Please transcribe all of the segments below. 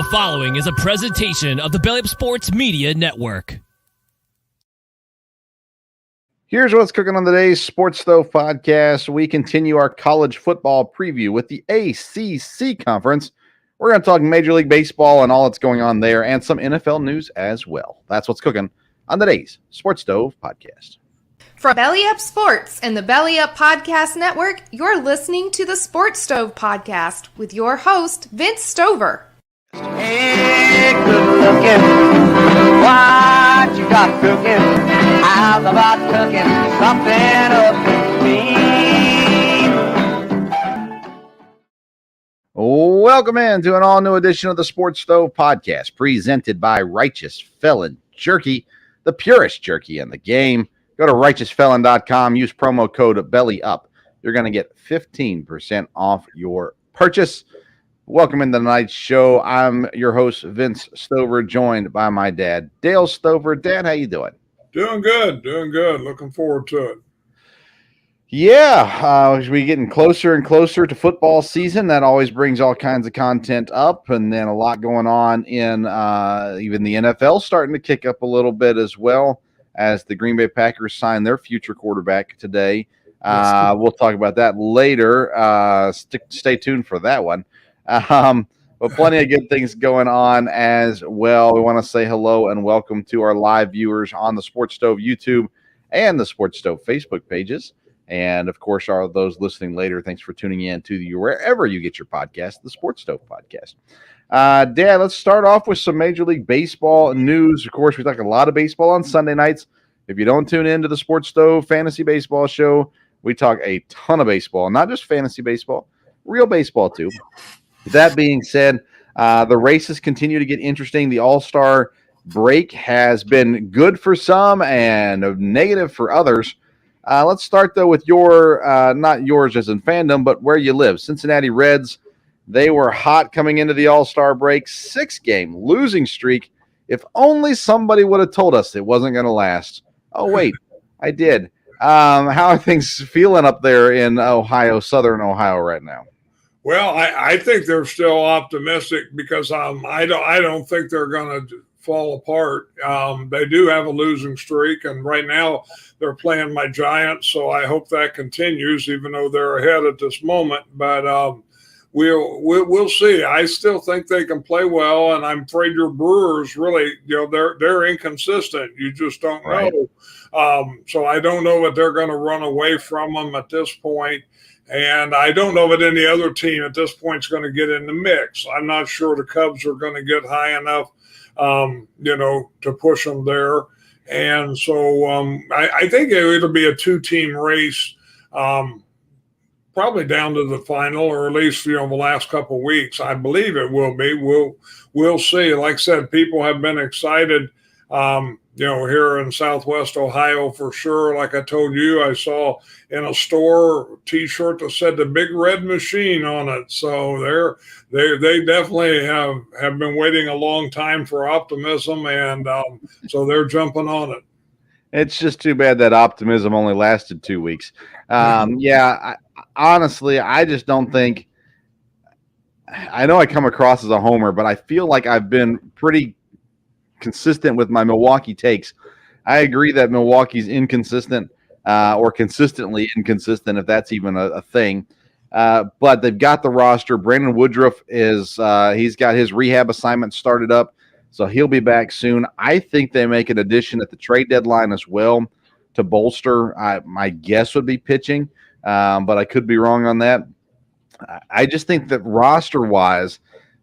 The following is a presentation of the Belly Up Sports Media Network. Here's what's cooking on today's Sports Stove podcast. We continue our college football preview with the ACC conference. We're going to talk Major League Baseball and all that's going on there and some NFL news as well. That's what's cooking on today's Sports Stove podcast. From Belly Up Sports and the Belly Up Podcast Network, you're listening to the Sports Stove podcast with your host, Vince Stover. Hey, good looking, what you got cooking? How's about cooking something up to me? Welcome in to an all-new edition of the Sports Stove podcast, presented by Righteous Felon Jerky, the purest jerky in the game. Go to righteousfelon.com, use promo code BELLYUP. You're going to get 15% off your purchase. Welcome in tonight's show. I'm your host, Vince Stover, joined by my dad, Dale Stover. Dad, how you doing? Doing good. Looking forward to it. Yeah, we're getting closer and closer to football season. That always brings all kinds of content up, and then a lot going on in even the NFL starting to kick up a little bit as well, as the Green Bay Packers sign their future quarterback today. We'll talk about that later. Stay tuned for that one. But plenty of good things going on as well. We want to say hello and welcome to our live viewers on the Sports Stove YouTube and the Sports Stove Facebook pages. And, of course, all of those listening later, thanks for tuning in to wherever you get your podcast, the Sports Stove podcast. Dad, let's start off with some Major League Baseball news. Of course, we talk a lot of baseball on Sunday nights. If you don't tune in to the Sports Stove Fantasy Baseball Show, we talk a ton of baseball, not just fantasy baseball, real baseball too. That being said, the races continue to get interesting. The All-Star break has been good for some and negative for others. Let's start, though, with your, not yours as in fandom, but where you live. Cincinnati Reds, they were hot coming into the All-Star break. 6-game losing streak. If only somebody would have told us it wasn't going to last. Oh, wait, I did. How are things feeling up there in Ohio, Southern Ohio right now? Well, I think they're still optimistic because I don't think they're going to fall apart. They do have a losing streak, and right now they're playing my Giants, so I hope that continues, even though they're ahead at this moment. But we'll see. I still think they can play well, and I'm afraid your Brewers really, they're inconsistent. You just don't know. So I don't know that they're going to run away from them at this point. And I don't know that any other team at this point is going to get in the mix. I'm not sure the Cubs are going to get high enough, to push them there. And so I think it'll be a two-team race, probably down to the final, or at least, the last couple of weeks. I believe it will be. We'll see. Like I said, people have been excited, here in Southwest Ohio for sure. Like I told you, I saw in a store T-shirt that said the Big Red Machine on it. So they definitely have been waiting a long time for optimism, and so they're jumping on it. It's just too bad that optimism only lasted 2 weeks. Honestly, I just don't think – I know I come across as a homer, but I feel like I've been pretty consistent with my Milwaukee takes. I agree that Milwaukee's inconsistent or consistently inconsistent, if that's even a thing. But they've got the roster. Brandon Woodruff he's got his rehab assignment started up, so he'll be back soon. I think they make an addition at the trade deadline as well to bolster. My guess would be pitching, but I could be wrong on that. I just think that roster-wise,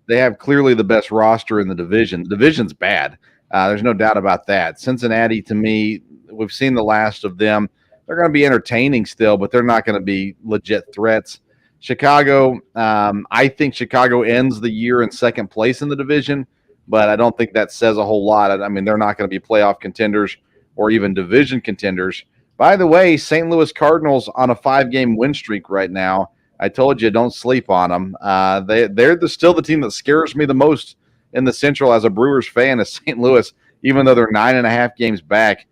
they have clearly the best roster in the division. The division's bad. There's no doubt about that. Cincinnati, to me, we've seen the last of them. They're going to be entertaining still, but they're not going to be legit threats. Chicago, I think Chicago ends the year in second place in the division, but I don't think that says a whole lot. I mean, they're not going to be playoff contenders or even division contenders. By the way, St. Louis Cardinals on a 5-game win streak right now. I told you, don't sleep on them. They're still the team that scares me the most in the Central as a Brewers fan is St. Louis, even though they're 9.5 games back.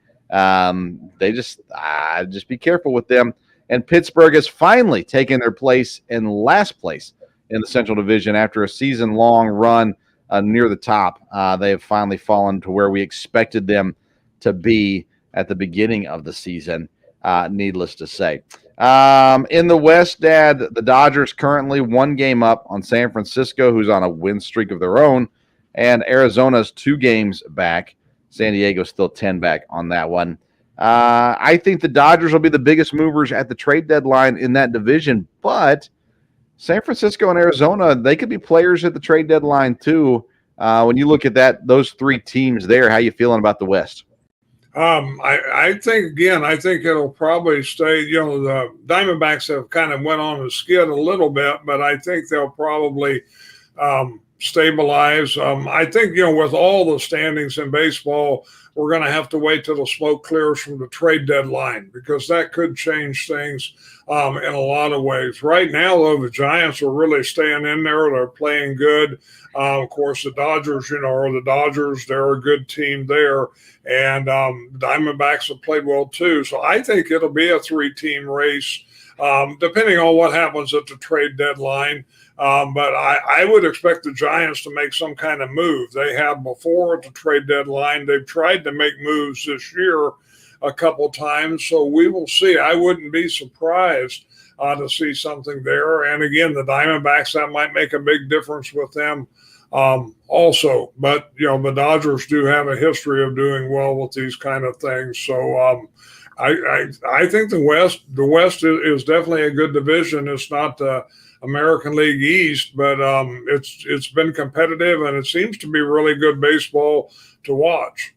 They just be careful with them. And Pittsburgh has finally taken their place in last place in the Central Division after a season-long run near the top. They have finally fallen to where we expected them to be at the beginning of the season, needless to say. In the West, Dad, the Dodgers currently 1 game up on San Francisco, who's on a win streak of their own, and Arizona's 2 games back. San Diego's still 10 back on that one. I think the Dodgers will be the biggest movers at the trade deadline in that division, but San Francisco and Arizona, they could be players at the trade deadline too. When you look at those 3 teams there, how you feeling about the West? I think it'll probably stay. The Diamondbacks have kind of went on a skid a little bit, but I think they'll probably stabilize. I think, with all the standings in baseball, we're going to have to wait till the smoke clears from the trade deadline, because that could change things in a lot of ways. Right now, though, the Giants are really staying in there. They're playing good. Of course, the Dodgers, are the Dodgers. They're a good team there. And Diamondbacks have played well, too. So I think it'll be a 3-team race, depending on what happens at the trade deadline. But I would expect the Giants to make some kind of move. They have before at the trade deadline. They've tried to make moves this year a couple times, so we will see. I wouldn't be surprised to see something there. And again, the Diamondbacks, that might make a big difference with them also. But, the Dodgers do have a history of doing well with these kind of things. So I think the West is definitely a good division. It's not American League East, but it's been competitive, and it seems to be really good baseball to watch.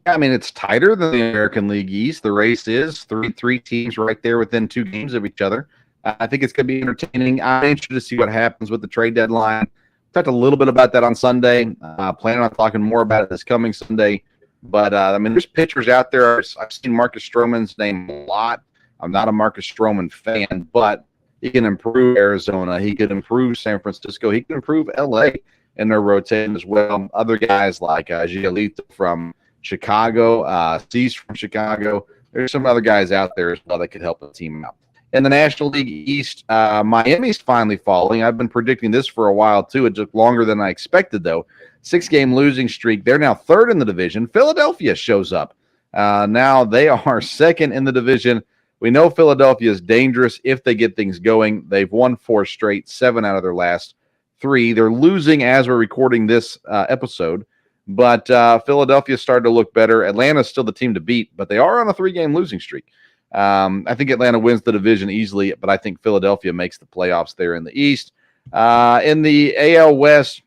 I mean, it's tighter than the American League East. The race is three teams right there within 2 games of each other. I think it's going to be entertaining. I'm interested to see what happens with the trade deadline. Talked a little bit about that on Sunday. Planning on talking more about it this coming Sunday. But, there's pitchers out there. I've seen Marcus Stroman's name a lot. I'm not a Marcus Stroman fan, but he can improve Arizona. He could improve San Francisco. He can improve L.A. in their rotation as well. Other guys like Giolito from Chicago, Cease from Chicago. There's some other guys out there as well that could help the team out. In the National League East, Miami's finally falling. I've been predicting this for a while, too. It took longer than I expected, though. 6-game losing streak. They're now 3rd in the division. Philadelphia shows up. Now they are 2nd in the division. We know Philadelphia is dangerous if they get things going. They've won 4 straight, 7 out of their last 3. They're losing as we're recording this episode. But Philadelphia started to look better. Atlanta's still the team to beat, but they are on a 3-game losing streak. I think Atlanta wins the division easily, but I think Philadelphia makes the playoffs there in the East. In the AL West,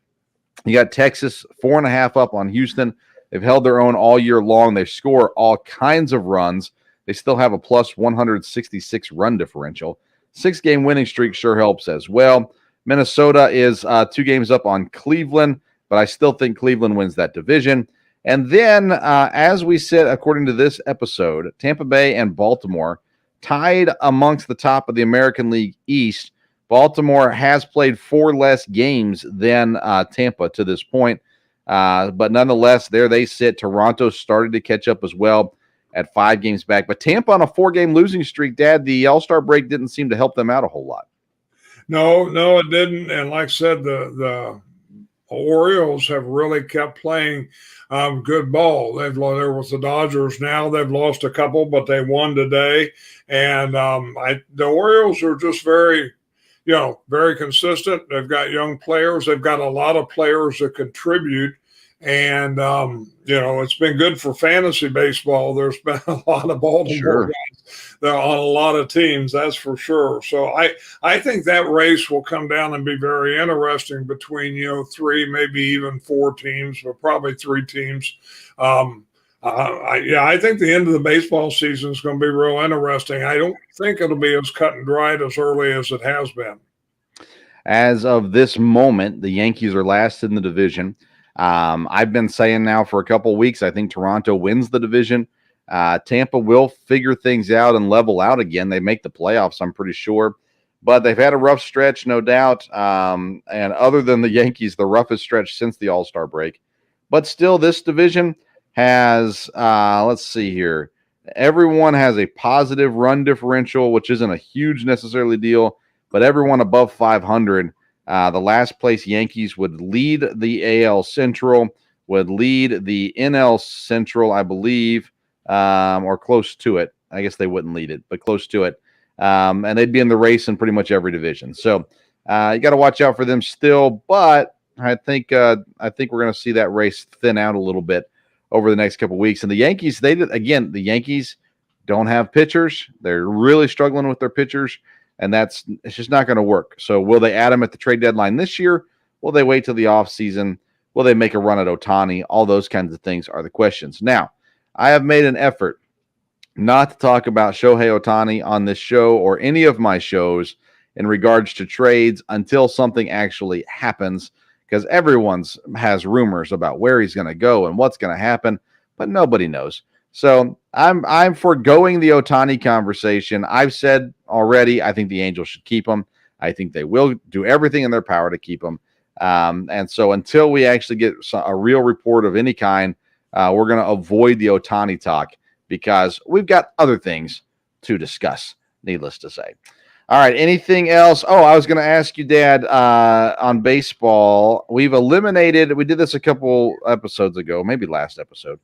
you got Texas 4.5 up on Houston. They've held their own all year long. They score all kinds of runs. They still have a plus 166 run differential. 6-game winning streak sure helps as well. Minnesota is 2 games up on Cleveland, but I still think Cleveland wins that division. And then, as we said, according to this episode, Tampa Bay and Baltimore tied amongst the top of the American League East. Baltimore has played 4 less games than Tampa to this point. But nonetheless, there they sit. Toronto started to catch up as well at 5 games back. But Tampa on a 4-game losing streak, Dad, the All-Star break didn't seem to help them out a whole lot. No, it didn't. And like I said, the Orioles have really kept playing good ball. There was the Dodgers. Now they've lost a couple, but they won today. And the Orioles are just very consistent. They've got young players. They've got a lot of players that contribute. And, it's been good for fantasy baseball. There's been a lot of Baltimore guys that are on a lot of teams, that's for sure. So I think that race will come down and be very interesting between, 3, maybe even 4 teams, but probably 3 teams. I think the end of the baseball season is going to be real interesting. I don't think it'll be as cut and dried as early as it has been. As of this moment, the Yankees are last in the division. I've been saying now for a couple of weeks, I think Toronto wins the division. Tampa will figure things out and level out again. They make the playoffs, I'm pretty sure. But they've had a rough stretch, no doubt. And other than the Yankees, the roughest stretch since the All-Star break. But still, this division has, let's see here. Everyone has a positive run differential, which isn't a huge necessarily deal, but everyone above 500 The last place Yankees would lead the AL Central, would lead the NL Central, I believe, or close to it. I guess they wouldn't lead it, but close to it. And they'd be in the race in pretty much every division. So you got to watch out for them still, but I think we're going to see that race thin out a little bit over the next couple of weeks. And the Yankees, the Yankees don't have pitchers. They're really struggling with their pitchers, and it's just not going to work. So will they add them at the trade deadline this year? Will they wait till the offseason? Will they make a run at Ohtani? All those kinds of things are the questions. Now, I have made an effort not to talk about Shohei Ohtani on this show or any of my shows in regards to trades until something actually happens, because everyone has rumors about where he's going to go and what's going to happen, but nobody knows. So I'm foregoing the Ohtani conversation. I've said already, I think the Angels should keep him. I think they will do everything in their power to keep him. And so until we actually get a real report of any kind, we're going to avoid the Ohtani talk because we've got other things to discuss, needless to say. All right, anything else? Oh, I was going to ask you, Dad, on baseball. We did this a couple episodes ago, maybe last episode.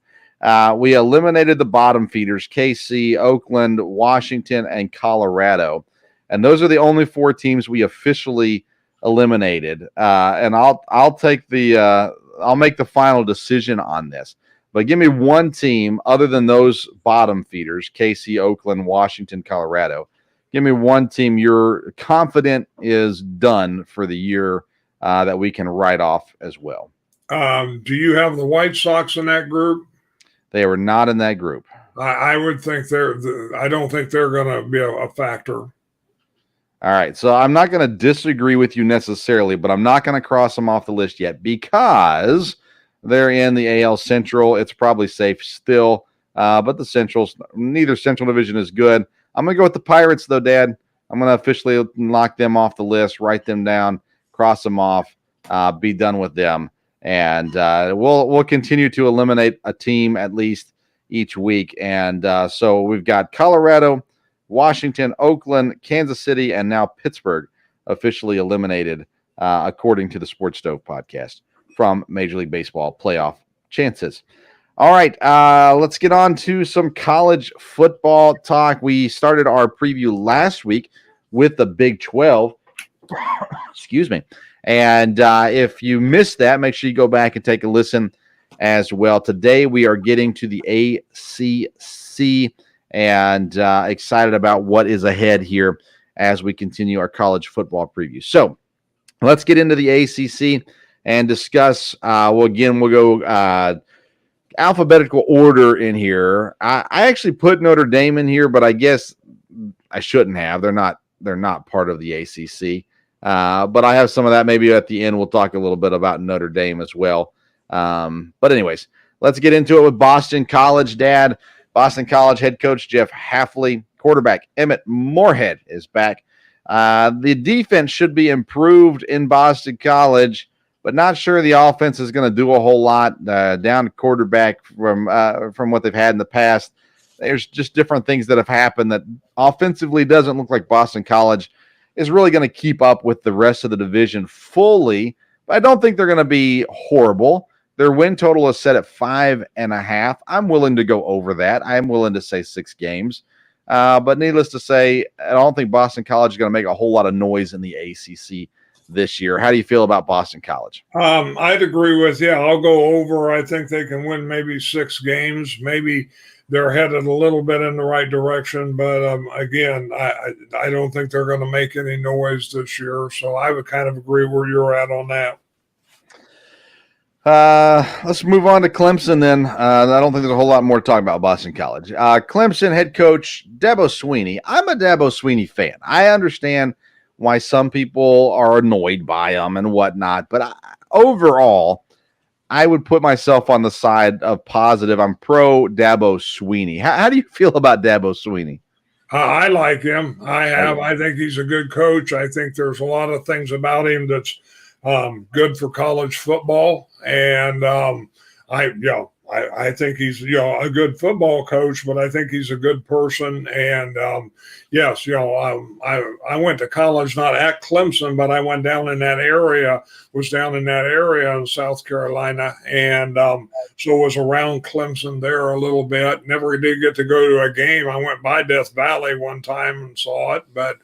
We eliminated the bottom feeders, KC, Oakland, Washington, and Colorado. And those are the only 4 teams we officially eliminated. And I'll make the final decision on this. But give me one team other than those bottom feeders, KC, Oakland, Washington, Colorado. Give me one team you're confident is done for the year that we can write off as well. Do you have the White Sox in that group? They were not in that group. I would think I don't think they're going to be a factor. All right, so I'm not going to disagree with you necessarily, but I'm not going to cross them off the list yet because they're in the AL Central. It's probably safe still, but neither Central Division is good. I'm going to go with the Pirates, though, Dad. I'm going to officially knock them off the list, write them down, cross them off, be done with them. And we'll continue to eliminate a team at least each week. And so we've got Colorado, Washington, Oakland, Kansas City, and now Pittsburgh officially eliminated, according to the Sports Stove podcast from Major League Baseball playoff chances. All right, let's get on to some college football talk. We started our preview last week with the Big 12. Excuse me. And if you missed that, make sure you go back and take a listen as well. Today we are getting to the ACC and excited about what is ahead here as we continue our college football preview. So let's get into the ACC and discuss. We'll go alphabetical order in here. I actually put Notre Dame in here, but I guess I shouldn't have. They're not part of the ACC. But I have some of that. Maybe at the end we'll talk a little bit about Notre Dame as well. But anyways, let's get into it with Boston College, Dad. Boston College head coach Jeff Hafley, quarterback Emmett Moorhead is back. The defense should be improved in Boston College, but not sure the offense is going to do a whole lot. Down quarterback from what they've had in the past. There's just different things that have happened that offensively doesn't look like Boston College is really going to keep up with the rest of the division fully. But I don't think they're going to be horrible. Their win total is set at 5.5. I'm willing to go over that. I'm willing to say 6 games. But needless to say, I don't think Boston College is going to make a whole lot of noise in the ACC this year. How do you feel about Boston College? I'd agree with you. I'll go over. I think they can win maybe 6 games. Maybe they're headed a little bit in the right direction. But again, I don't think they're going to make any noise this year. So I would kind of agree where you're at on that. Let's move on to Clemson then. I don't think there's a whole lot more to talk about Boston College. Clemson head coach Dabo Swinney. I'm a Dabo Swinney fan. I understand why some people are annoyed by him and whatnot, but overall, I would put myself on the side of positive. I'm pro Dabo Swinney. How do you feel about Dabo Swinney? I like him. I think he's a good coach. I think there's a lot of things about him that's good for college football, and I I think he's, a good football coach, but I think he's a good person. And yes, I went to college not at Clemson, but I went down in that area, in South Carolina, and so was around Clemson there a little bit. Never did get to go to a game. I went by Death Valley one time and saw it, but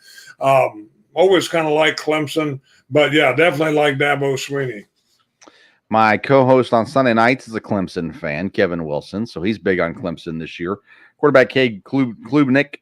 always kind of like Clemson. But yeah, definitely like Dabo Swinney. My co-host on Sunday nights is a Clemson fan, Kevin Wilson, so he's big on Clemson this year. Quarterback Cade Klubnik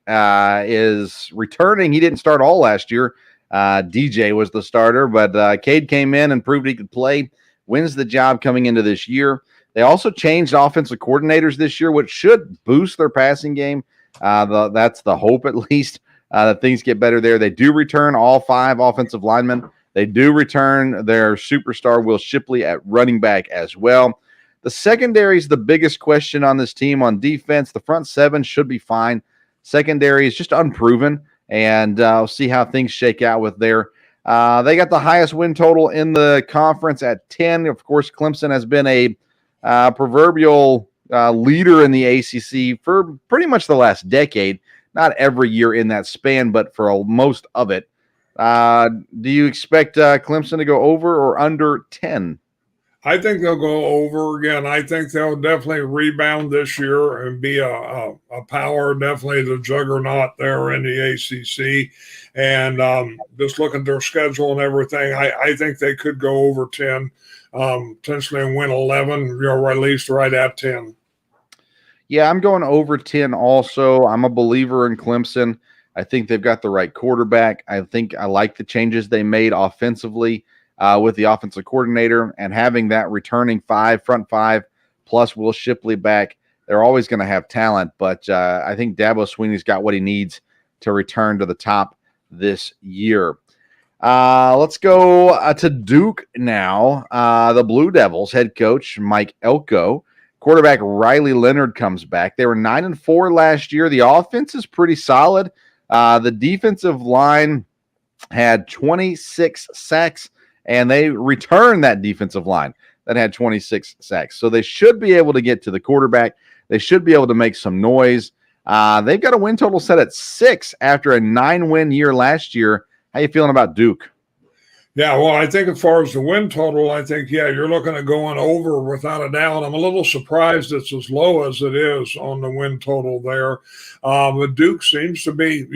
is returning. He didn't start all last year. DJ was the starter, but Cade came in and proved he could play, wins the job coming into this year. They also changed offensive coordinators this year, which should boost their passing game. That's the hope, at least, that things get better there. They do return all 5 offensive linemen. They do return their superstar, Will Shipley, at running back as well. The secondary is the biggest question on this team. On defense, the front 7 should be fine. Secondary is just unproven, and we'll see how things shake out with there. They got the highest win total in the conference at 10. Of course, Clemson has been a proverbial leader in the ACC for pretty much the last decade. Not every year in that span, but for most of it. Do you expect Clemson to go over or under 10? I think they'll go over again. I think they'll definitely rebound this year and be a power, definitely the juggernaut there in the ACC. And just look at their schedule and everything, I think they could go over 10, potentially and win 11, or at least right at 10. Yeah, I'm going over 10 also. I'm a believer in Clemson. I think they've got the right quarterback. I think I like the changes they made offensively with the offensive coordinator and having that returning front five, plus Will Shipley back. They're always going to have talent, but I think Dabo Swinney's got what he needs to return to the top this year. Let's go to Duke now. The Blue Devils head coach Mike Elko. Quarterback Riley Leonard comes back. They were 9-4 last year. The offense is pretty solid. The defensive line had 26 sacks, and they returned that defensive line that had 26 sacks. So they should be able to get to the quarterback. They should be able to make some noise. They've got a win total set at 6 after a 9-win year last year. How you feeling about Duke? Yeah, well, I think as far as the win total, I think, you're looking at going over without a doubt. I'm a little surprised it's as low as it is on the win total there. But Duke seems to be,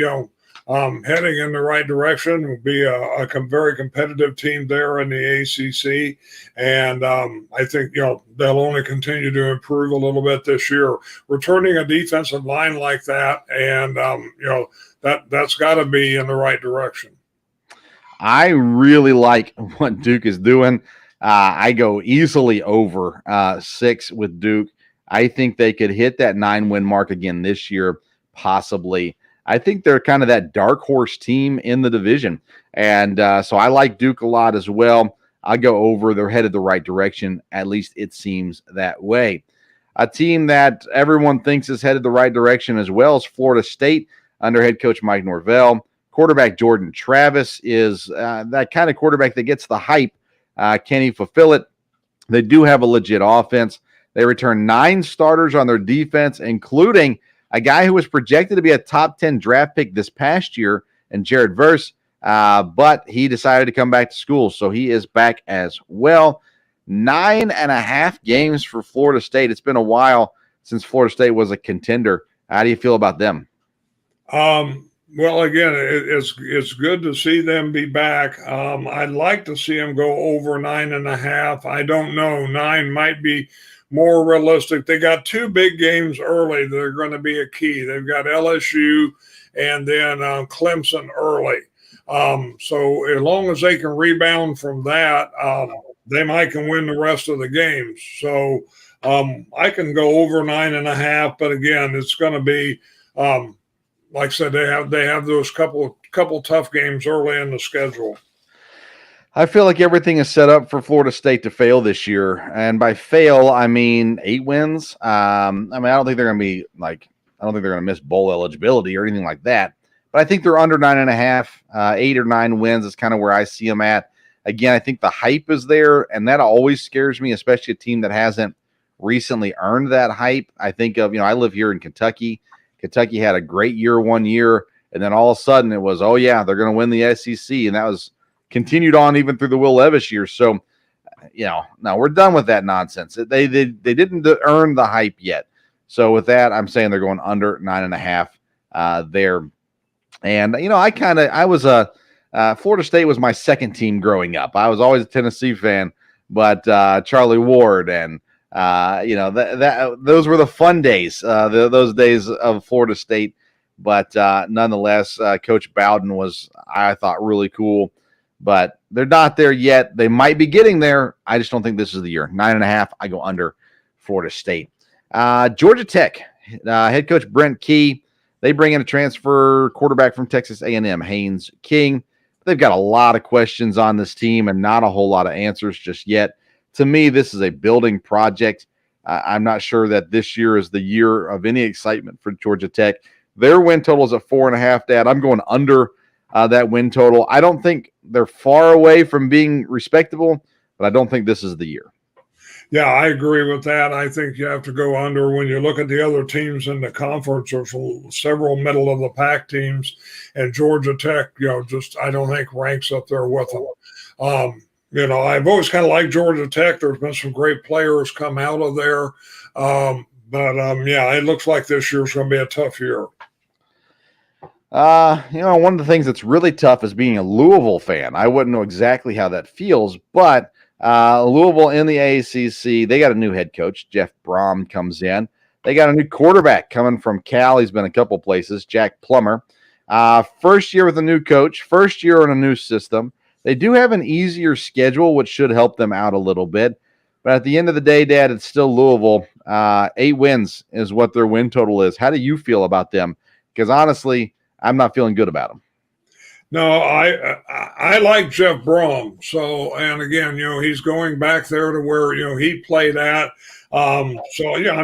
heading in the right direction. Will be a very competitive team there in the ACC. And I think, they'll only continue to improve a little bit this year. Returning a defensive line like that, and, that's got to be in the right direction. I really like what Duke is doing. I go easily over 6 with Duke. I think they could hit that 9-win mark again this year, possibly. I think they're kind of that dark horse team in the division. And so I like Duke a lot as well. I'll go over. They're headed the right direction. At least it seems that way. A team that everyone thinks is headed the right direction as well is Florida State under head coach Mike Norvell. Quarterback Jordan Travis is that kind of quarterback that gets the hype. Can he fulfill it? They do have a legit offense. They return 9 starters on their defense, including a guy who was projected to be a top 10 draft pick this past year, and Jared Verse, but he decided to come back to school, so he is back as well. 9.5 games for Florida State. It's been a while since Florida State was a contender. How do you feel about them? Well, again, it's good to see them be back. I'd like to see them go over 9.5. I don't know. 9 might be more realistic. They got 2 big games early that are going to be a key. They've got LSU and then Clemson early. So as long as they can rebound from that, they might can win the rest of the games. So I can go over 9.5, but again, it's going to be like I said, they have those couple tough games early in the schedule. I feel like everything is set up for Florida State to fail this year, and by fail I mean 8 wins. I don't think they're going to be I don't think they're going to miss bowl eligibility or anything like that. But I think they're under 9.5, 8 or 9 wins is kind of where I see them at. Again, I think the hype is there, and that always scares me, especially a team that hasn't recently earned that hype. I think of, I live here in Kentucky. Kentucky had a great year one year, and then all of a sudden it was, oh yeah, they're going to win the SEC, and that was continued on even through the Will Levis year. So, no, we're done with that nonsense. They didn't earn the hype yet. So with that, I'm saying they're going under 9.5 there. And Florida State was my second team growing up. I was always a Tennessee fan, but Charlie Ward and those were the fun days. Those days of Florida State. But nonetheless, Coach Bowden was, I thought, really cool. But they're not there yet. They might be getting there. I just don't think this is the year. 9.5. I go under Florida State. Georgia Tech head coach Brent Key. They bring in a transfer quarterback from Texas A&M, Haynes King. They've got a lot of questions on this team and not a whole lot of answers just yet. To me, this is a building project. I'm not sure that this year is the year of any excitement for Georgia Tech. Their win total is at 4.5, Dad. I'm going under that win total. I don't think they're far away from being respectable, but I don't think this is the year. Yeah, I agree with that. I think you have to go under. When you look at the other teams in the conference, there's several middle of the pack teams, and Georgia Tech, I don't think ranks up there with them. I've always kind of liked Georgia Tech. There's been some great players come out of there. It looks like this year's going to be a tough year. One of the things that's really tough is being a Louisville fan. I wouldn't know exactly how that feels, but Louisville in the ACC, they got a new head coach. Jeff Brom comes in. They got a new quarterback coming from Cal. He's been a couple places, Jack Plummer. First year with a new coach, first year in a new system. They do have an easier schedule, which should help them out a little bit. But at the end of the day, Dad, it's still Louisville. 8 wins is what their win total is. How do you feel about them? Because honestly, I'm not feeling good about them. No, I like Jeff Brom. So, and again, he's going back there to where, he played at. I'm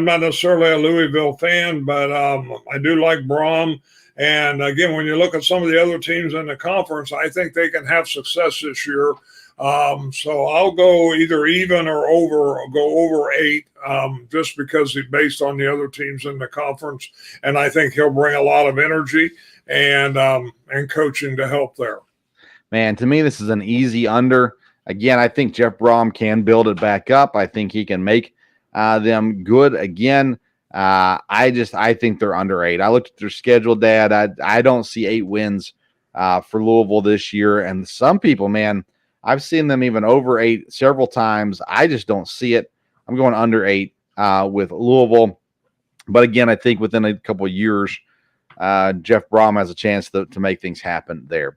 not necessarily a Louisville fan, but I do like Brom. And again, when you look at some of the other teams in the conference, I think they can have success this year. So I'll go either even or over 8, just because he's based on the other teams in the conference. And I think he'll bring a lot of energy and coaching to help there. Man, to me, this is an easy under. Again, I think Jeff Brom can build it back up. I think he can make them good again. I think they're under 8. I looked at their schedule, Dad. I don't see 8 wins for Louisville this year. And some people, man, I've seen them even over 8 several times. I just don't see it. I'm going under 8 with Louisville. But again, I think within a couple of years, Jeff Brom has a chance to make things happen there.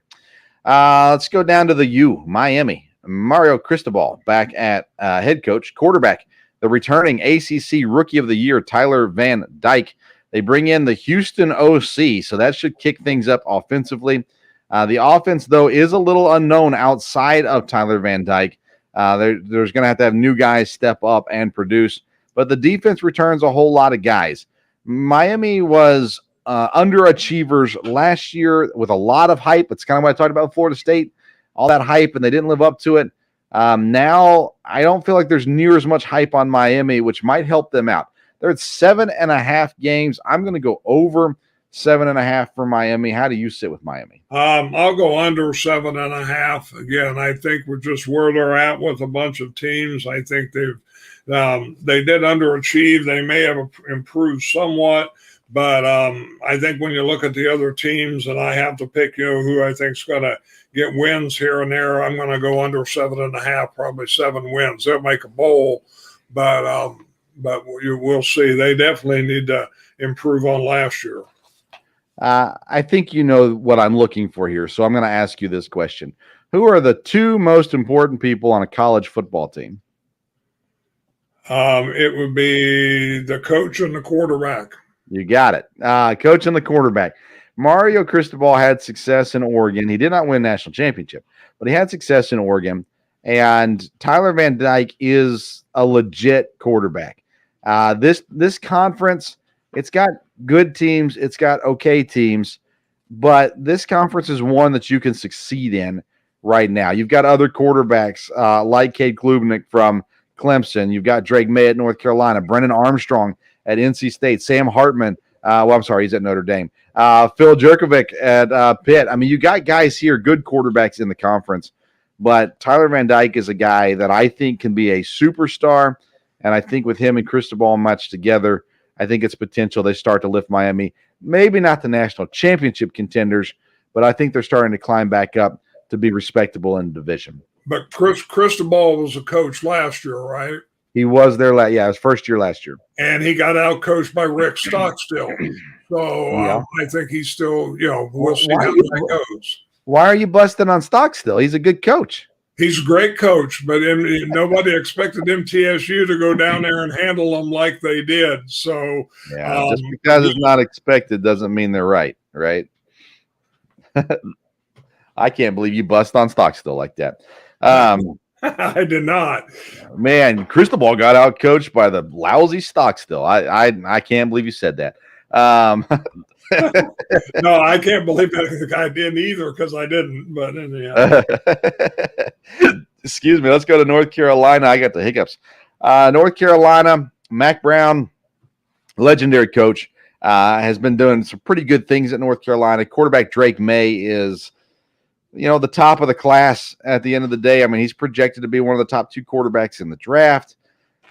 Let's go down to the U, Miami. Mario Cristobal back at head coach, quarterback, the returning ACC Rookie of the Year, Tyler Van Dyke. They bring in the Houston OC, so that should kick things up offensively. The offense, though, is a little unknown outside of Tyler Van Dyke. There's going to have new guys step up and produce, but the defense returns a whole lot of guys. Miami was underachievers last year with a lot of hype. It's kind of what I talked about Florida State, all that hype, and they didn't live up to it. Now I don't feel like there's near as much hype on Miami, which might help them out. They're at 7.5 games. I'm going to go over 7.5 for Miami. How do you sit with Miami? I'll go under 7.5. Again, I think we're just where they're at with a bunch of teams. I think they did underachieve. They may have improved somewhat. But I think when you look at the other teams, and I have to pick, who I think is going to get wins here and there, I'm going to go under 7.5, probably 7 wins. They'll make a bowl, but we'll see. They definitely need to improve on last year. I think you know what I'm looking for here, so I'm going to ask you this question. Who are the 2 most important people on a college football team? It would be the coach and the quarterback. You got it. Coach and the quarterback. Mario Cristobal had success in Oregon. He did not win a national championship, but he had success in Oregon. And Tyler Van Dyke is a legit quarterback. This conference, it's got good teams. It's got okay teams. But this conference is one that you can succeed in right now. You've got other quarterbacks like Cade Klubnik from Clemson. You've got Drake May at North Carolina, Brennan Armstrong at NC State, Sam Hartman. I'm sorry, he's at Notre Dame. Phil Jurkovec at Pitt. I mean, you got guys here, good quarterbacks in the conference. But Tyler Van Dyke is a guy that I think can be a superstar. And I think with him and Cristobal matched together, I think it's potential they start to lift Miami. Maybe not the national championship contenders, but I think they're starting to climb back up to be respectable in the division. But Cristobal was a coach last year, right? He was there his first year last year. And he got out-coached by Rick Stockstill. So I think he's still, we'll see how that goes. Why are you busting on Stockstill? He's a good coach. He's a great coach, but nobody expected MTSU to go down there and handle them like they did. So just because it's not expected doesn't mean they're right? I can't believe you bust on Stockstill like that. I did not. Man, Cristobal got out coached by the lousy Stockstill. I can't believe you said that. No, I can't believe I didn't either because I didn't. But anyhow. Excuse me. Let's go to North Carolina. I got the hiccups. North Carolina, Mac Brown, legendary coach, has been doing some pretty good things at North Carolina. Quarterback Drake May is, the top of the class at the end of the day. I mean, he's projected to be one of the top 2 quarterbacks in the draft.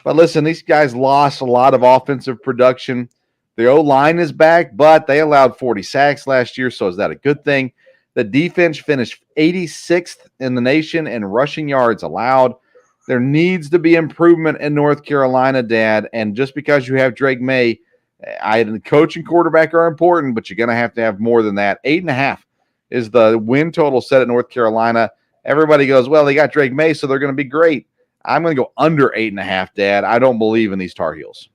But listen, these guys lost a lot of offensive production. The O-line is back, but they allowed 40 sacks last year, so is that a good thing? The defense finished 86th in the nation in rushing yards allowed. There needs to be improvement in North Carolina, Dad, and just because you have Drake May, the coach and quarterback are important, but you're going to have more than that. 8.5 is the win total set at North Carolina. Everybody goes, well, they got Drake May, so they're going to be great. I'm going to go under 8.5, Dad. I don't believe in these Tar Heels.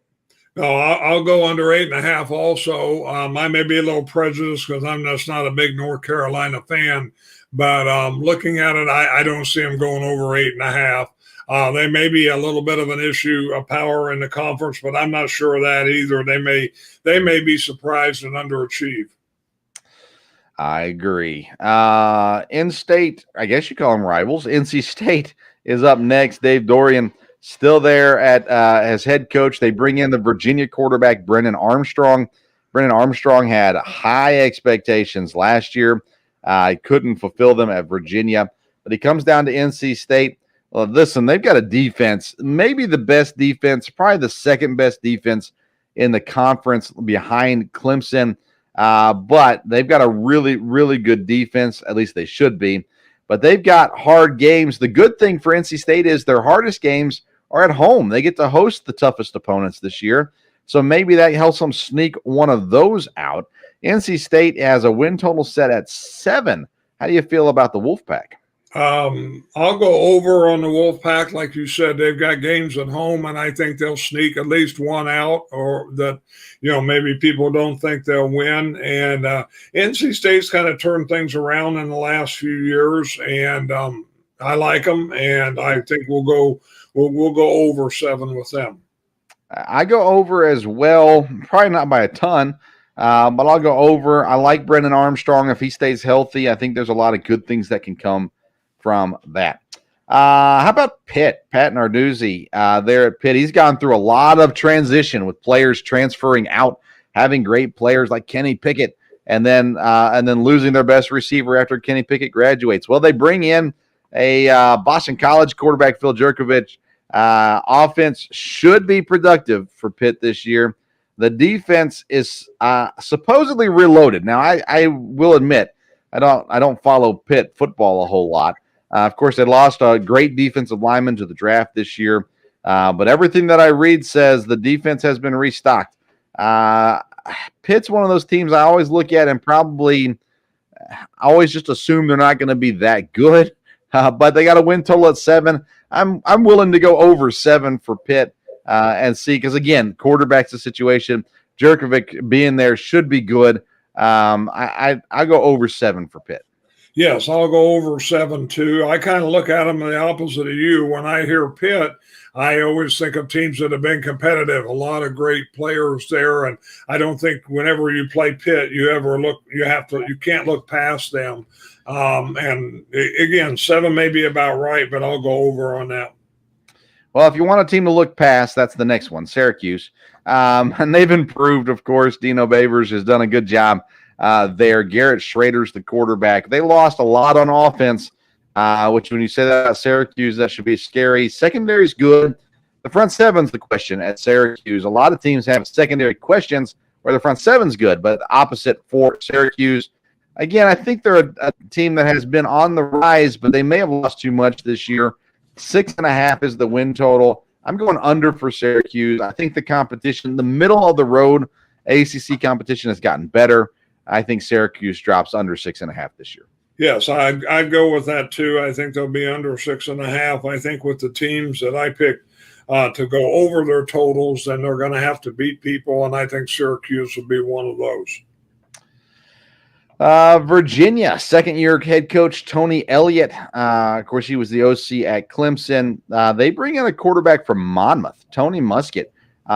No, I'll go under 8.5 also. I may be a little prejudiced because I'm just not a big North Carolina fan. But looking at it, I don't see them going over 8.5. They may be a little bit of an issue of power in the conference, but I'm not sure of that either. They may be surprised and underachieve. I agree. In-state, I guess you call them rivals. NC State is up next. Dave Dorian still there as head coach. They bring in the Virginia quarterback, Brennan Armstrong. Brennan Armstrong had high expectations last year. He couldn't fulfill them at Virginia, but he comes down to NC State. Well, listen, they've got a defense, maybe the best defense, probably the second best defense in the conference behind Clemson. But they've got a really, really good defense. At least they should be. But they've got hard games. The good thing for NC State is their hardest games are at home. They get to host the toughest opponents this year. So maybe that helps them sneak one of those out. NC State has a win total set at 7. How do you feel about the Wolfpack? I'll go over on the Wolfpack. Like you said, they've got games at home, and I think they'll sneak at least one out, or that, maybe people don't think they'll win. And NC State's kind of turned things around in the last few years, and I like them, and I think we'll go over 7 with them. I go over as well, probably not by a ton, but I'll go over. I like Brendan Armstrong. If he stays healthy, I think there's a lot of good things that can come from that. How about Pitt? Pat Narduzzi there at Pitt. He's gone through a lot of transition with players transferring out, having great players like Kenny Pickett, and then losing their best receiver after Kenny Pickett graduates. Well, they bring in a Boston College quarterback, Phil Jurkovec. Offense should be productive for Pitt this year. The defense is supposedly reloaded. Now, I will admit, I don't follow Pitt football a whole lot. Of course, they lost a great defensive lineman to the draft this year. But everything that I read says the defense has been restocked. Pitt's one of those teams I always look at and probably always just assume they're not going to be that good. But they got a win total at 7. I'm willing to go over 7 for Pitt and see, because, again, quarterback's the situation. Jurkovec being there should be good. I go over 7 for Pitt. Yes, I'll go over 7 too. I kind of look at them the opposite of you. When I hear Pitt, I always think of teams that have been competitive. A lot of great players there, and I don't think whenever you play Pitt, you can't look past them. And again, 7 may be about right, but I'll go over on that. Well, if you want a team to look past, that's the next one, Syracuse. And they've improved, of course. Dino Babers has done a good job there. Garrett Schrader's the quarterback. They lost a lot on offense, which when you say that about Syracuse, that should be scary. Secondary's good. The front seven's the question at Syracuse. A lot of teams have secondary questions where the front seven's good, but the opposite for Syracuse. Again, I think they're a team that has been on the rise, but they may have lost too much this year. 6.5 is the win total. I'm going under for Syracuse. I think the competition, the middle of the road ACC competition has gotten better. I think Syracuse drops under 6.5 this year. Yes, I'd go with that too. I think they'll be under 6.5. I think with the teams that I picked to go over their totals, then they're going to have to beat people, and I think Syracuse will be one of those. Virginia, second-year head coach Tony Elliott. Of course, he was the OC at Clemson. They bring in a quarterback from Monmouth. Tony Muskett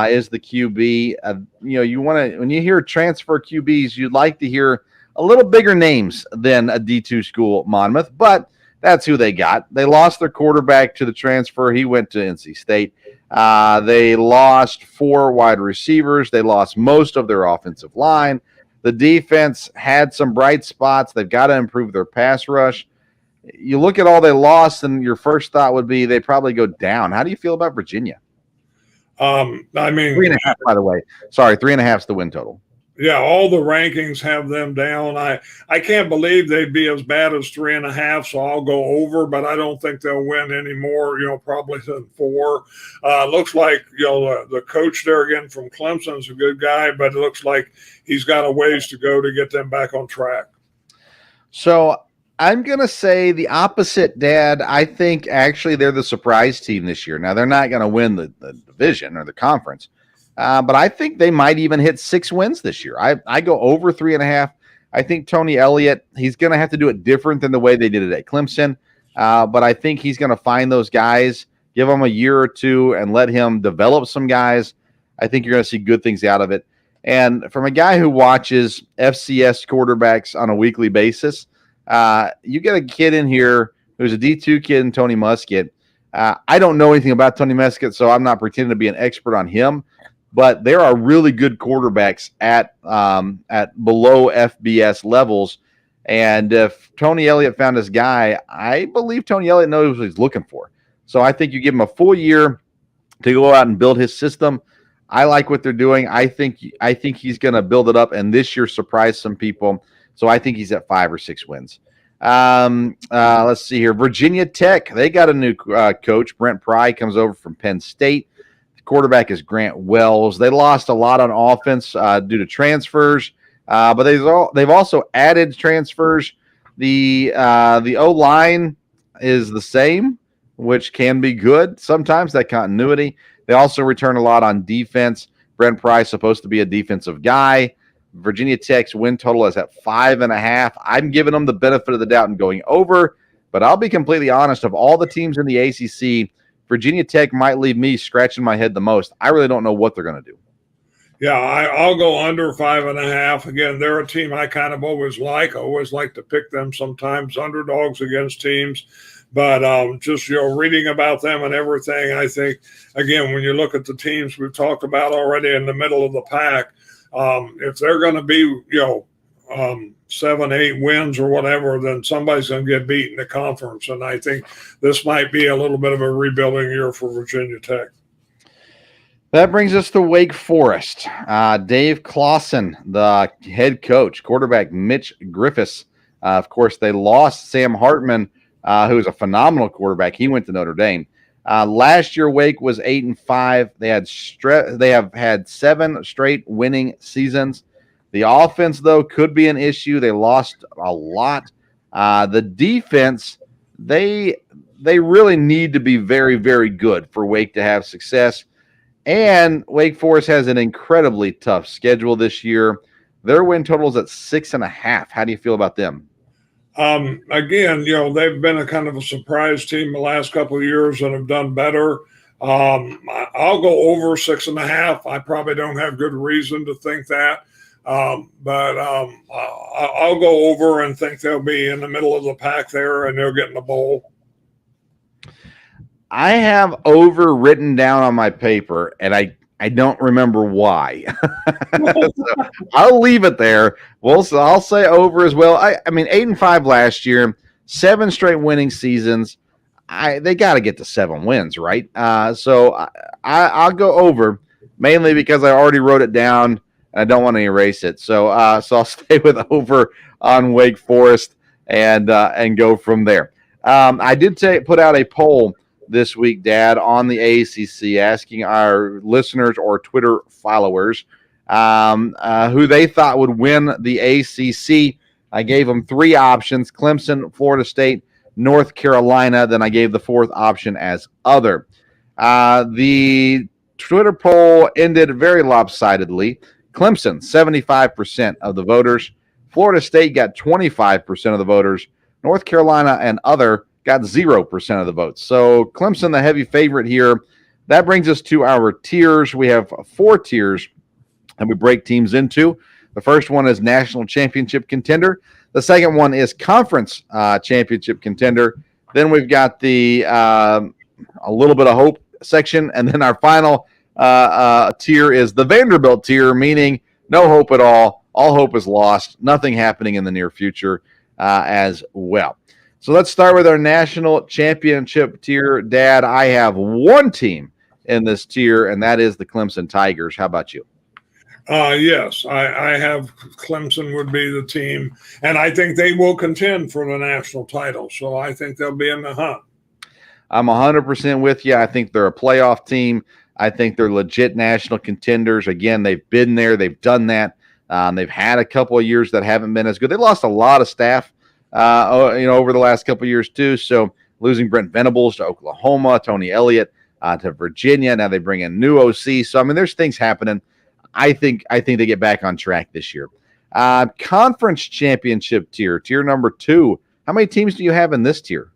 is the QB. You want to, when you hear transfer QBs, you'd like to hear a little bigger names than a D2 school, Monmouth, but that's who they got. They lost their quarterback to the transfer. He went to NC State. They lost 4 wide receivers. They lost most of their offensive line. The defense had some bright spots. They've got to improve their pass rush. You look at all they lost, and your first thought would be they probably go down. How do you feel about Virginia? I mean, 3.5, by the way. Sorry, 3.5 is the win total. Yeah, all the rankings have them down. I can't believe they'd be as bad as 3.5, so I'll go over, but I don't think they'll win any more, probably than 4. Looks like, the coach there again from Clemson's a good guy, but it looks like he's got a ways to go to get them back on track. So I'm going to say the opposite, Dad. I think actually they're the surprise team this year. Now, they're not going to win the division or the conference. But I think they might even hit 6 wins this year. I go over 3.5. I think Tony Elliott, he's going to have to do it different than the way they did it at Clemson. But I think he's going to find those guys, give them a year or two, and let him develop some guys. I think you're going to see good things out of it. And from a guy who watches FCS quarterbacks on a weekly basis, you get a kid in here who's a D2 kid in Tony Muskett. I don't know anything about Tony Muskett, so I'm not pretending to be an expert on him. But there are really good quarterbacks at below FBS levels. And if Tony Elliott found his guy, I believe Tony Elliott knows what he's looking for. So I think you give him a full year to go out and build his system. I like what they're doing. I think he's going to build it up and this year surprise some people. So I think he's at 5 or 6 wins. Let's see here. Virginia Tech, they got a new coach. Brent Pry comes over from Penn State. Quarterback is Grant Wells. They lost a lot on offense due to transfers, but they've also added transfers. The O-line is the same, which can be good sometimes, that continuity. They also return a lot on defense. Brent Pry supposed to be a defensive guy. Virginia Tech's win total is at 5.5. I'm giving them the benefit of the doubt and going over, but I'll be completely honest. Of all the teams in the ACC, Virginia Tech might leave me scratching my head the most. I really don't know what they're going to do. Yeah, I'll go under 5.5. Again, they're a team I kind of always like. I always like to pick them sometimes, underdogs against teams. But just, reading about them and everything, I think, again, when you look at the teams we've talked about already in the middle of the pack, if they're going to be, 7, 8 wins or whatever, then somebody's going to get beat in the conference. And I think this might be a little bit of a rebuilding year for Virginia Tech. That brings us to Wake Forest. Dave Clawson, the head coach, quarterback Mitch Griffiths. Of course, they lost Sam Hartman, who is a phenomenal quarterback. He went to Notre Dame. Last year, Wake was 8-5. They have had 7 straight winning seasons. The offense, though, could be an issue. They lost a lot. The defense, they really need to be very, very good for Wake to have success. And Wake Forest has an incredibly tough schedule this year. Their win total is at 6.5. How do you feel about them? Again, they've been a kind of a surprise team the last couple of years and have done better. I'll go over 6.5. I probably don't have good reason to think that. But I'll go over and think they'll be in the middle of the pack there and they'll get in the bowl. I have over written down on my paper, and I don't remember why. So I'll leave it there. I'll say over as well. I mean 8-5 last year, 7 straight winning seasons. They got to get to 7 wins, right? So I'll go over, mainly because I already wrote it down and I don't want to erase it. So I'll stay with over on Wake Forest and go from there. I did put out a poll this week, Dad, on the ACC, asking our listeners or Twitter followers who they thought would win the ACC. I gave them 3 options: Clemson, Florida State, North Carolina. Then I gave the 4th option as other. The Twitter poll ended very lopsidedly. Clemson, 75% of the voters. Florida State got 25% of the voters. North Carolina and other got 0% of the votes. So Clemson, the heavy favorite here. That brings us to our tiers. We have 4 tiers that we break teams into. The first one is national championship contender. The second one is conference championship contender. Then we've got the a little bit of hope section. And then our final tier is the Vanderbilt tier, meaning no hope at all. All hope is lost. Nothing happening in the near future as well. So let's start with our national championship tier. Dad, I have 1 team in this tier, and that is the Clemson Tigers. How about you? Yes, I have Clemson would be the team, and I think they will contend for the national title. So I think they'll be in the hunt. I'm 100% with you. I think they're a playoff team. I think they're legit national contenders. Again, they've been there. They've done that. They've had a couple of years that haven't been as good. They lost a lot of staff over the last couple of years too. So losing Brent Venables to Oklahoma, Tony Elliott to Virginia. Now they bring in new OC. So, I mean, there's things happening. I think they get back on track this year. Conference championship tier number 2. How many teams do you have in this tier?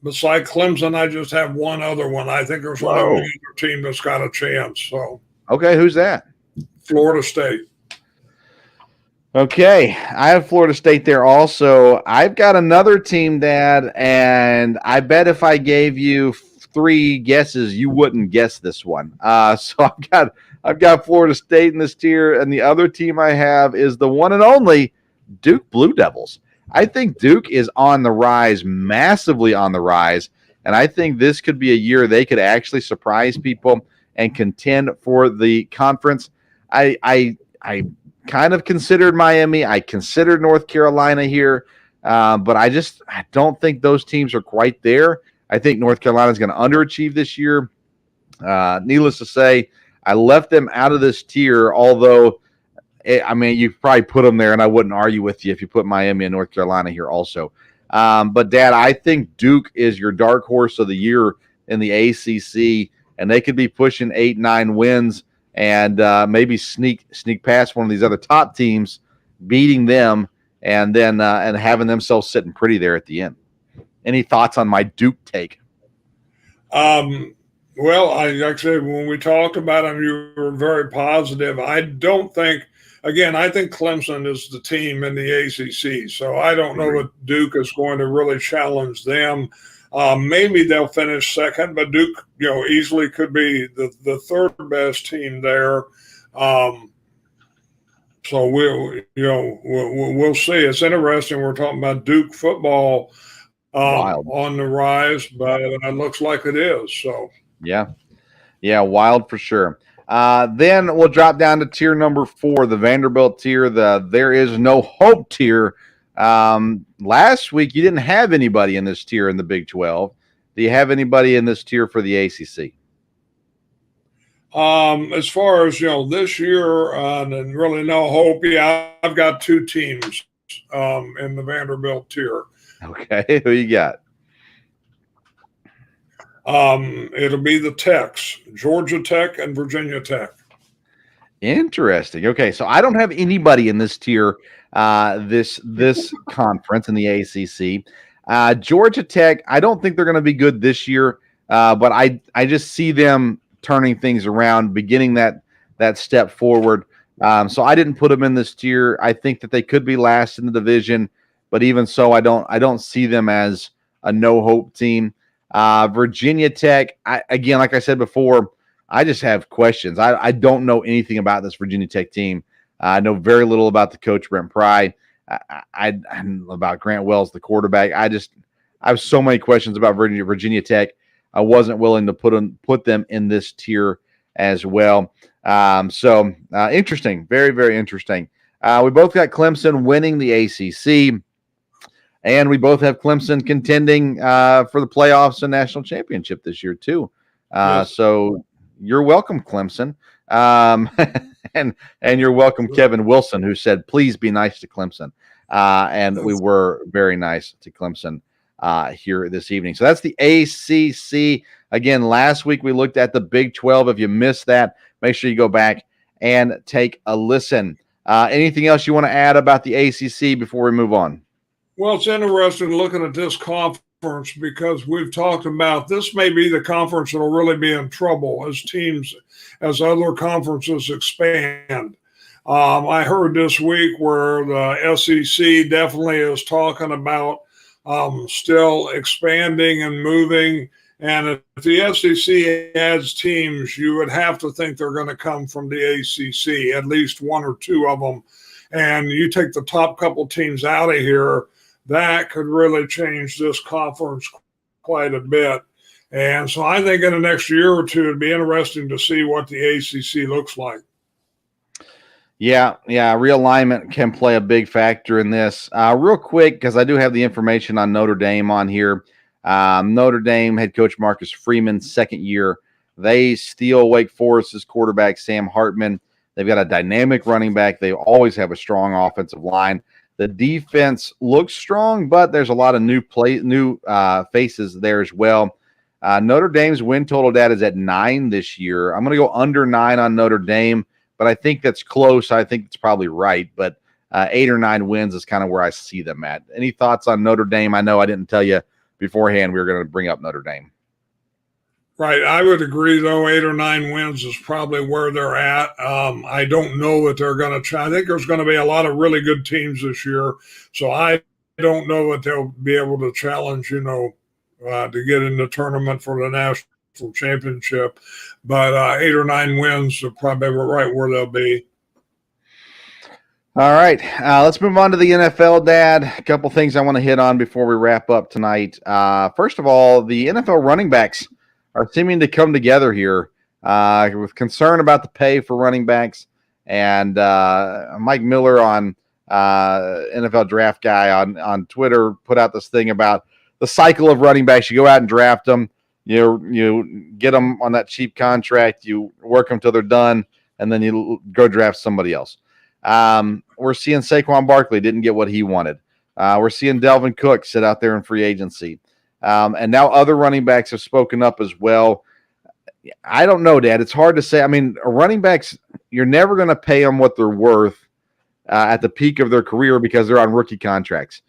Besides Clemson, I just have one other one. I think there's only one other team that's got a chance. So, okay, who's that? Florida State. Okay, I have Florida State there also. I've got another team, Dad, and I bet if I gave you 3 guesses, you wouldn't guess this one. So I've got Florida State in this tier, and the other team I have is the one and only Duke Blue Devils. I think Duke is on the rise, massively on the rise, and I think this could be a year they could actually surprise people and contend for the conference. I kind of considered Miami. I considered North Carolina here, but I don't think those teams are quite there. I think North Carolina is going to underachieve this year. Needless to say, I left them out of this tier, although, you probably put them there, and I wouldn't argue with you if you put Miami and North Carolina here also. But, Dad, I think Duke is your dark horse of the year in the ACC, and they could be pushing 8-9 wins and maybe sneak past one of these other top teams, beating them, and then and having themselves sitting pretty there at the end. Any thoughts on my Duke take? Well, like I said, when we talked about them, you were very positive. I think Clemson is the team in the ACC, so I don't know that Duke is going to really challenge them. Maybe they'll finish second, but Duke, easily could be the third best team there. So we'll see. It's interesting. We're talking about Duke football on the rise, but it looks like it is. So yeah, wild for sure. Then we'll drop down to tier number 4, the Vanderbilt tier, the there is no hope tier. Last week you didn't have anybody in this tier in the Big 12. Do you have anybody in this tier for the ACC? As far as this year, and really no hope. Yeah, I've got 2 teams in the Vanderbilt tier. Okay, who you got? It'll be the Techs, Georgia Tech and Virginia Tech. Interesting. Okay, so I don't have anybody in this tier, this conference in the ACC. Georgia Tech, I don't think they're going to be good this year, but I just see them turning things around, beginning that step forward. So I didn't put them in this tier. I think that they could be last in the division, but even so, I don't see them as a no hope team. Virginia Tech, again, like I said before, I just have questions. I don't know anything about this Virginia Tech team. I know very little about the coach, Brent Pry. I know about Grant Wells, the quarterback. I have so many questions about Virginia Tech. I wasn't willing to put them in this tier as well. So interesting, very, very interesting. We both got Clemson winning the ACC, and we both have Clemson contending for the playoffs and national championship this year too. Yes. So you're welcome, Clemson. And you're welcome, Kevin Wilson, who said, please be nice to Clemson. And we were very nice to Clemson here this evening. So that's the ACC. Again, last week we looked at the Big 12. If you missed that, make sure you go back and take a listen. Anything else you want to add about the ACC before we move on? Well, it's interesting looking at this conference because we've talked about this may be the conference that will really be in trouble as other conferences expand. I heard this week where the SEC definitely is talking about still expanding and moving. And if the SEC adds teams, you would have to think they're going to come from the ACC, at least one or two of them. And you take the top couple teams out of here, that could really change this conference quite a bit. And so I think in the next year or two, it'd be interesting to see what the ACC looks like. Yeah, realignment can play a big factor in this. Real quick, because I do have the information on Notre Dame on here. Notre Dame head coach Marcus Freeman, second year. They steal Wake Forest's quarterback, Sam Hartman. They've got a dynamic running back. They always have a strong offensive line. The defense looks strong, but there's a lot of new faces there as well. Notre Dame's win total data is at 9 this year. I'm going to go under 9 on Notre Dame, but I think that's close. I think it's probably right, but 8 or 9 wins is kind of where I see them at. Any thoughts on Notre Dame? I know I didn't tell you beforehand we were going to bring up Notre Dame. Right. I would agree, though, 8 or 9 wins is probably where they're at. I don't know that they're going to try. I think there's going to be a lot of really good teams this year. So I don't know that they'll be able to challenge, to get in the tournament for the national championship. But 8 or 9 wins are probably right where they'll be. All right, let's move on to the NFL, Dad. A couple things I want to hit on before we wrap up tonight. First of all, the NFL running backs are seeming to come together here with concern about the pay for running backs. And Mike Miller on NFL Draft Guy on Twitter put out this thing about the cycle of running backs. You go out and draft them. You get them on that cheap contract. You work them till they're done, and then you go draft somebody else. We're seeing Saquon Barkley didn't get what he wanted. We're seeing Delvin Cook sit out there in free agency. And now other running backs have spoken up as well. I don't know, Dad. It's hard to say. I mean, running backs, you're never going to pay them what they're worth at the peak of their career because they're on rookie contracts.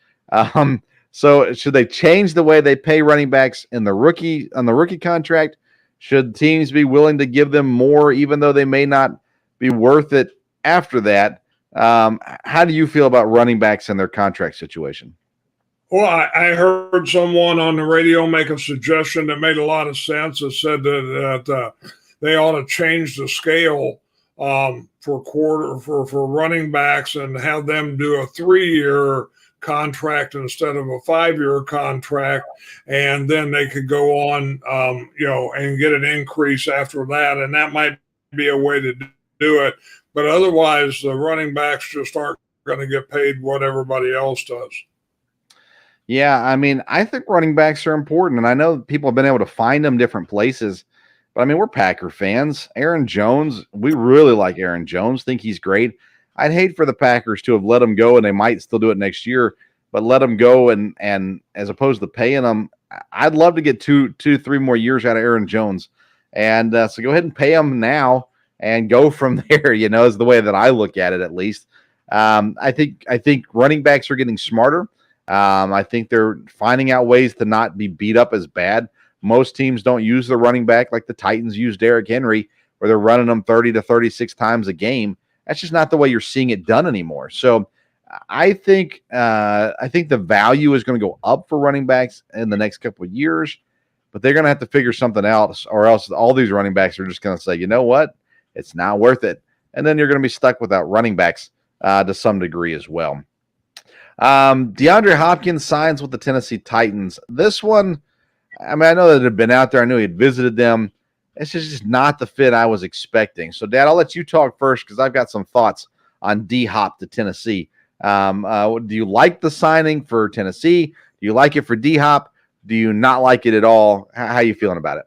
So should they change the way they pay running backs on the rookie contract? Should teams be willing to give them more even though they may not be worth it after that? How do you feel about running backs and their contract situation? Well, I heard someone on the radio make a suggestion that made a lot of sense. It said that they ought to change the scale for running backs and have them do a 3-year contract instead of a 5-year contract, and then they could go on, and get an increase after that, and that might be a way to do it. But otherwise, the running backs just aren't going to get paid what everybody else does. Yeah, I mean, I think running backs are important, and I know people have been able to find them different places. But, I mean, we're Packer fans. Aaron Jones, we really like Aaron Jones, think he's great. I'd hate for the Packers to have let him go, and they might still do it next year, but let him go and as opposed to paying him, I'd love to get 2-3 more years out of Aaron Jones. And so go ahead and pay him now and go from there, is the way that I look at it, at least. I think running backs are getting smarter. I think they're finding out ways to not be beat up as bad. Most teams don't use the running back like the Titans use Derrick Henry, where they're running them 30 to 36 times a game. That's just not the way you're seeing it done anymore. So I think the value is going to go up for running backs in the next couple of years. but they're going to have to figure something else, or else all these running backs are just going to say, you know what, it's not worth it. And then you're going to be stuck without running backs to some degree as well. DeAndre Hopkins signs with the Tennessee Titans. This one, I mean, I know that it had been out there. I knew he had visited them. It's just not the fit I was expecting. So, Dad, I'll let you talk first because I've got some thoughts on D-Hop to Tennessee. Do you like the signing for Tennessee? Do you like it for D-Hop? Do you not like it at all? How are you feeling about it?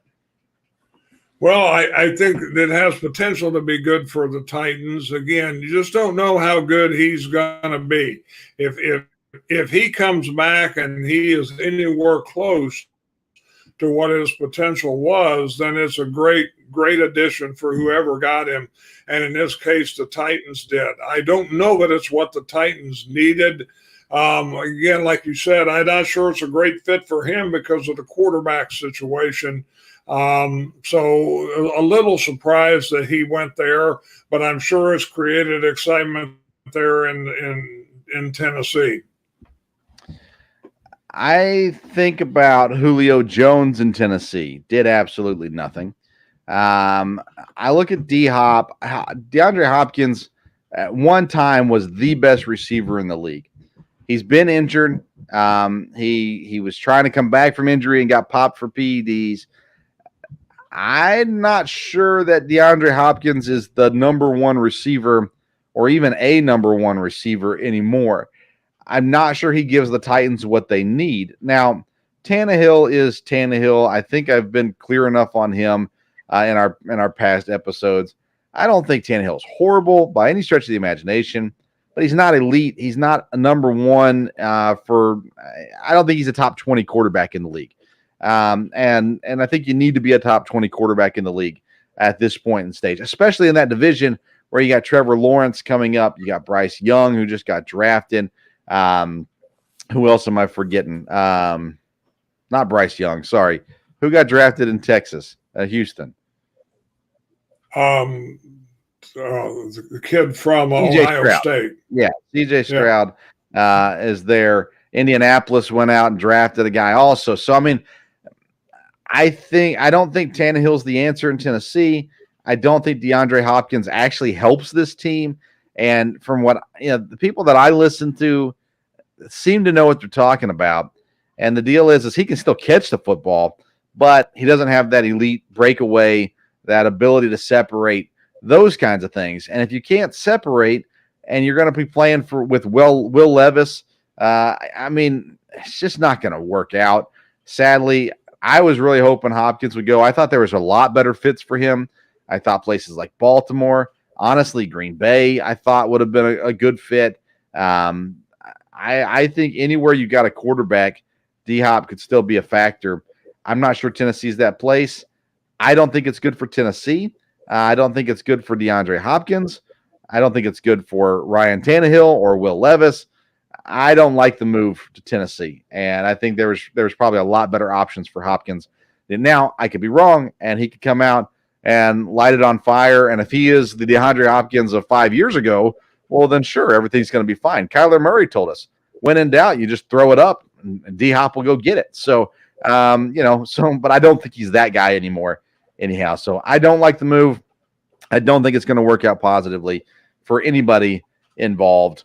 Well, I think it has potential to be good for the Titans. Again, you just don't know how good he's going to be. If he comes back and he is anywhere close to what his potential was, then it's a great addition for whoever got him. And in this case, the Titans did. I don't know that it's what the Titans needed. Again, like you said, I'm not sure it's a great fit for him because of the quarterback situation. So a little surprised that he went there, but I'm sure it's created excitement there in Tennessee. I think about Julio Jones in Tennessee. Did absolutely nothing. I look at D-Hop. DeAndre Hopkins at one time was the best receiver in the league. He's been injured. He was trying to come back from injury and got popped for PEDs. I'm not sure that DeAndre Hopkins is the number one receiver or even a number one receiver anymore. I'm not sure he gives the Titans what they need. Now, Tannehill is Tannehill. I think I've been clear enough on him in our past episodes. I don't think Tannehill is horrible by any stretch of the imagination, but he's not elite. He's not a number one I don't think he's a top 20 quarterback in the league. And I think you need to be a top 20 quarterback in the league at this point in stage, especially in that division where you got Trevor Lawrence coming up. You got Bryce Young, who just got drafted. Who else am I forgetting? Not Bryce Young, sorry. Who got drafted in Texas, Houston? The kid from Ohio State. Yeah, CJ Stroud is there. Indianapolis went out and drafted a guy also. So, I mean, I don't think Tannehill's the answer in Tennessee. I don't think DeAndre Hopkins actually helps this team. And from what the people that I listen to seem to know what they're talking about. And the deal is he can still catch the football, but he doesn't have that elite breakaway, that ability to separate, those kinds of things. And if you can't separate and you're going to be playing with Will Levis, I mean, it's just not going to work out. Sadly, I was really hoping Hopkins would go. I thought there was a lot better fits for him. I thought places like Baltimore, honestly, Green Bay, I thought would have been a good fit. I think anywhere you got a quarterback, D-Hop could still be a factor. I'm not sure Tennessee's that place. I don't think it's good for Tennessee. I don't think it's good for DeAndre Hopkins. I don't think it's good for Ryan Tannehill or Will Levis. I don't like the move to Tennessee, and I think there's probably a lot better options for Hopkins. Now, I could be wrong, and he could come out and light it on fire, and if he is the DeAndre Hopkins of 5 years ago, well, then sure, everything's going to be fine. Kyler Murray told us, when in doubt, you just throw it up, and D-Hop will go get it. So, but I don't think he's that guy anymore anyhow. So I don't like the move. I don't think it's going to work out positively for anybody involved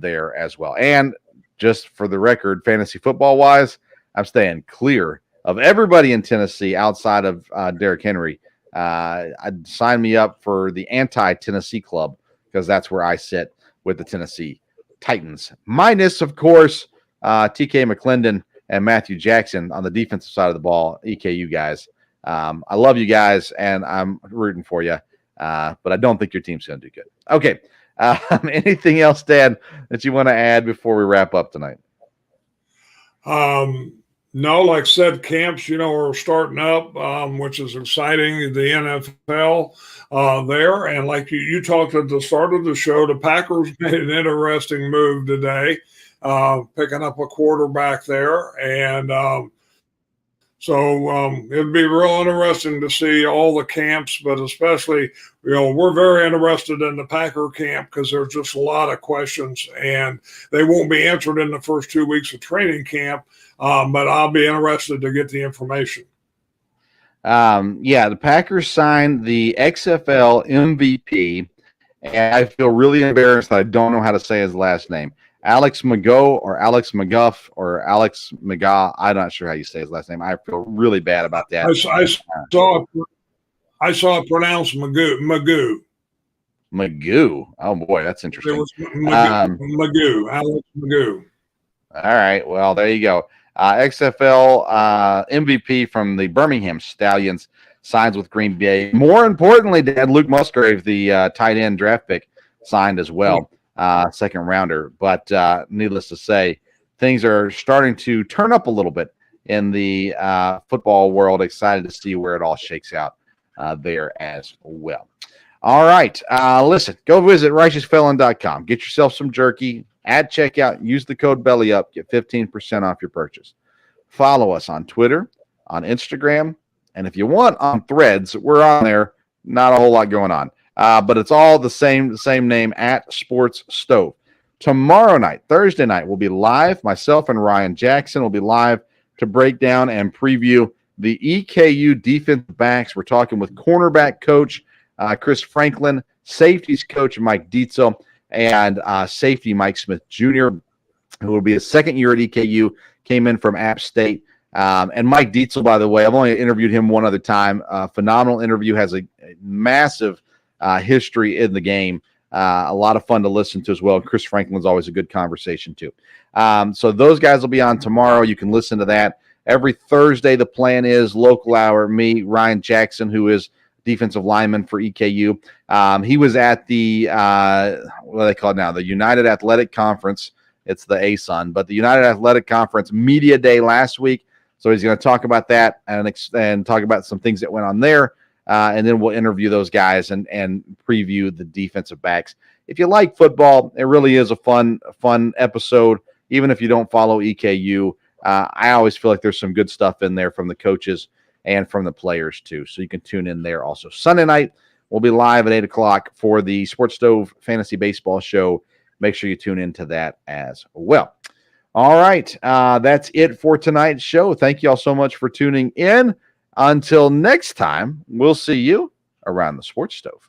there as well. And just for the record, fantasy football wise, I'm staying clear of everybody in Tennessee outside of Derrick Henry. I'd sign me up for the anti-Tennessee club because that's where I sit with the Tennessee Titans. Minus, of course, TK McClendon and Matthew Jackson on the defensive side of the ball. EKU guys. I love you guys, and I'm rooting for you. But I don't think your team's going to do good. Okay. Anything else, Dan, that you want to add before we wrap up tonight? No, like I said, camps, are starting up, which is exciting. The NFL there. And like you talked at the start of the show, the Packers made an interesting move today, picking up a quarterback there. And so it'd be real interesting to see all the camps, but especially, we're very interested in the Packer camp because there's just a lot of questions, and they won't be answered in the first 2 weeks of training camp. But I'll be interested to get the information. Yeah, the Packers signed the XFL MVP, and I feel really embarrassed that I don't know how to say his last name. Alex McGough or Alex McGuff or Alex McGaw. I'm not sure how you say his last name. I feel really bad about that. I saw it pronounced Magoo. Magoo. Oh boy, that's interesting. It was Magoo, Alex Magoo. All right. Well, there you go. XFL MVP from the Birmingham Stallions signs with Green Bay. More importantly, Dad, Luke Musgrave, the tight end draft pick, signed as well, second rounder. But needless to say, things are starting to turn up a little bit in the football world. Excited to see where it all shakes out there as well. All right. Listen, go visit righteousfelon.com. Get yourself some jerky. At checkout, use the code BELLYUP. Get 15% off your purchase. Follow us on Twitter, on Instagram, and if you want, on Threads. We're on there. Not a whole lot going on. But it's all the same name, at Sports Stove. Tomorrow night, Thursday night, we'll be live. Myself and Ryan Jackson will be live to break down and preview the EKU defensive backs. We're talking with cornerback coach Chris Franklin, safeties coach Mike Dietzel, and safety Mike Smith Jr., who will be a second year at EKU, came in from App State. And Mike Dietzel, by the way, I've only interviewed him one other time. Phenomenal interview, has a massive history in the game. A lot of fun to listen to as well. Chris Franklin's always a good conversation too. So those guys will be on tomorrow. You can listen to that. Every Thursday, the plan is local hour. Me, Ryan Jackson, who is defensive lineman for EKU. He was at the, what do they call it now? The United Athletic Conference. It's the ASUN, but the United Athletic Conference Media Day last week. So he's going to talk about that and talk about some things that went on there. And then we'll interview those guys and preview the defensive backs. If you like football, it really is a fun episode. Even if you don't follow EKU, I always feel like there's some good stuff in there from the coaches and from the players too. So you can tune in there also. Sunday night, we'll be live at 8 o'clock for the Sports Stove Fantasy Baseball Show. Make sure you tune into that as well. All right. That's it for tonight's show. Thank you all so much for tuning in. Until next time, we'll see you around the Sports Stove.